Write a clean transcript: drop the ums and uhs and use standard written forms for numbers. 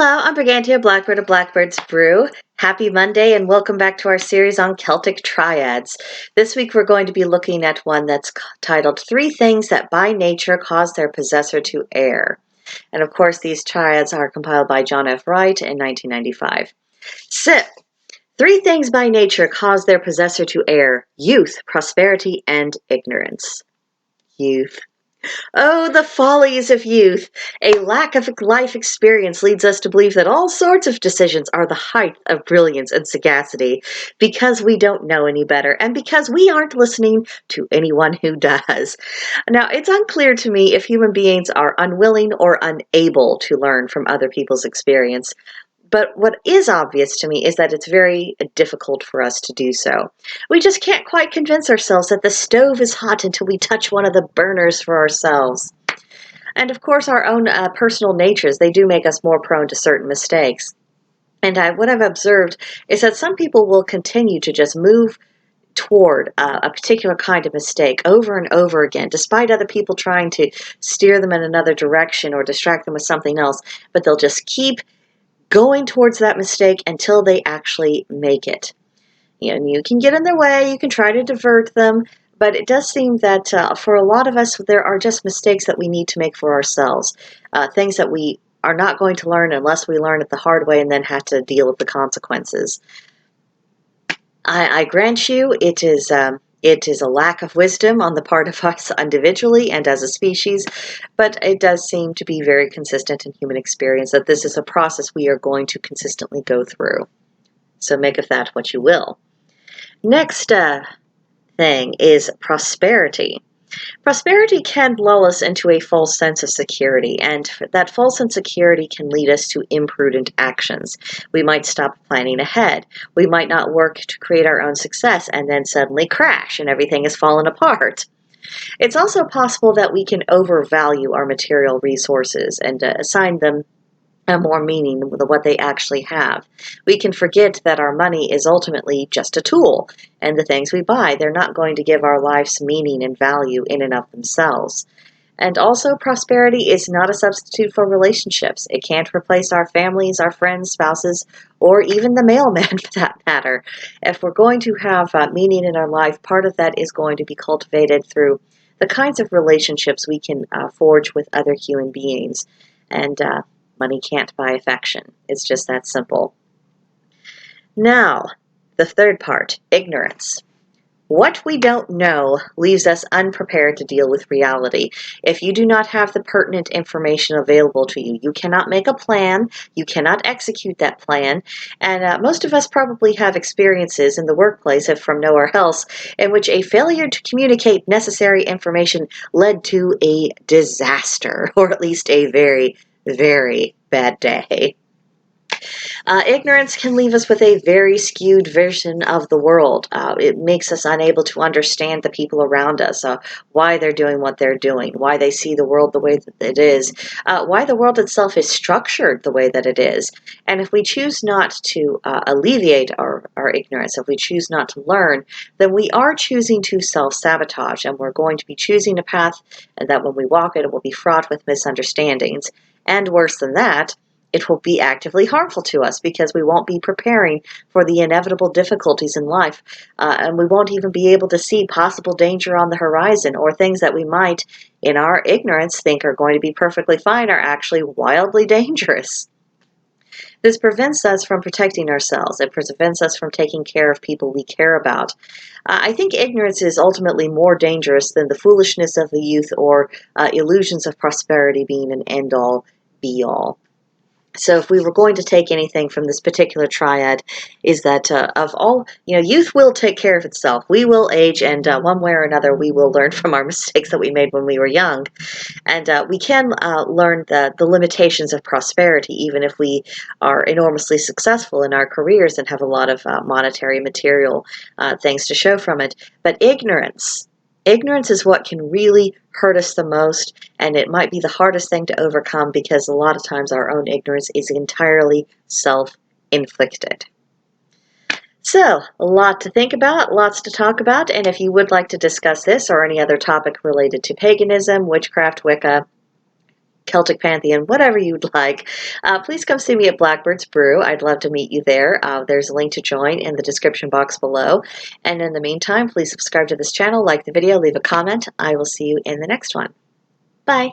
Hello, I'm Brigantia, Blackbird of Blackbird's Brew. Happy Monday and welcome back to our series on Celtic Triads. This week we're going to be looking at one that's titled 3 Things That by Nature Cause Their Possessor to Err. And of course these triads are compiled by John F. Wright in 1995. So, 3 things by nature cause their possessor to err: youth, prosperity, and ignorance. Youth. Oh, the follies of youth! A lack of life experience leads us to believe that all sorts of decisions are the height of brilliance and sagacity because we don't know any better and because we aren't listening to anyone who does. Now, it's unclear to me if human beings are unwilling or unable to learn from other people's experience. But what is obvious to me is that it's very difficult for us to do so. We just can't quite convince ourselves that the stove is hot until we touch one of the burners for ourselves. And of course, our own personal natures, they do make us more prone to certain mistakes. And what I've observed is that some people will continue to just move toward a particular kind of mistake over and over again, despite other people trying to steer them in another direction or distract them with something else. But they'll just keep going towards that mistake until they actually make it. And you can get in their way, you can try to divert them, but it does seem that for a lot of us, there are just mistakes that we need to make for ourselves, things that we are not going to learn unless we learn it the hard way and then have to deal with the consequences. I grant you, it is a lack of wisdom on the part of us individually and as a species, but it does seem to be very consistent in human experience that this is a process we are going to consistently go through. So make of that what you will. Next thing is prosperity. Prosperity can lull us into a false sense of security, and that false insecurity can lead us to imprudent actions. We might stop planning ahead. We might not work to create our own success and then suddenly crash and everything has fallen apart. It's also possible that we can overvalue our material resources and assign them more meaning than what they actually have. We can forget that our money is ultimately just a tool, and the things we buy, they're not going to give our lives meaning and value in and of themselves. And also, prosperity is not a substitute for relationships. It can't replace our families, our friends, spouses, or even the mailman for that matter. If we're going to have meaning in our life, part of that is going to be cultivated through the kinds of relationships we can forge with other human beings. And money can't buy affection. It's just that simple. Now, the third part, ignorance. What we don't know leaves us unprepared to deal with reality. If you do not have the pertinent information available to you, you cannot make a plan, you cannot execute that plan, and most of us probably have experiences in the workplace, if from nowhere else, in which a failure to communicate necessary information led to a disaster, or at least a very, very bad day. Ignorance can leave us with a very skewed vision of the world. It makes us unable to understand the people around us, why they're doing what they're doing, why they see the world the way that it is, why the world itself is structured the way that it is. And if we choose not to alleviate our ignorance, if we choose not to learn, then we are choosing to self-sabotage, and we're going to be choosing a path that when we walk it will be fraught with misunderstandings. And worse than that, it will be actively harmful to us because we won't be preparing for the inevitable difficulties in life, and we won't even be able to see possible danger on the horizon, or things that we might, in our ignorance, think are going to be perfectly fine are actually wildly dangerous. This prevents us from protecting ourselves. It prevents us from taking care of people we care about. I think ignorance is ultimately more dangerous than the foolishness of the youth or illusions of prosperity being an end-all, be-all. So if we were going to take anything from this particular triad, is that of all, youth will take care of itself. We will age, and one way or another, we will learn from our mistakes that we made when we were young. And we can learn the limitations of prosperity, even if we are enormously successful in our careers and have a lot of monetary material things to show from it. But ignorance is what can really hurt us the most, and it might be the hardest thing to overcome because a lot of times our own ignorance is entirely self-inflicted. So, a lot to think about, lots to talk about, and if you would like to discuss this or any other topic related to paganism, witchcraft, Wicca, Celtic Pantheon, whatever you'd like, please come see me at Blackbird's Brew. I'd love to meet you there. There's a link to join in the description box below. And in the meantime, please subscribe to this channel, like the video, leave a comment. I will see you in the next one. Bye.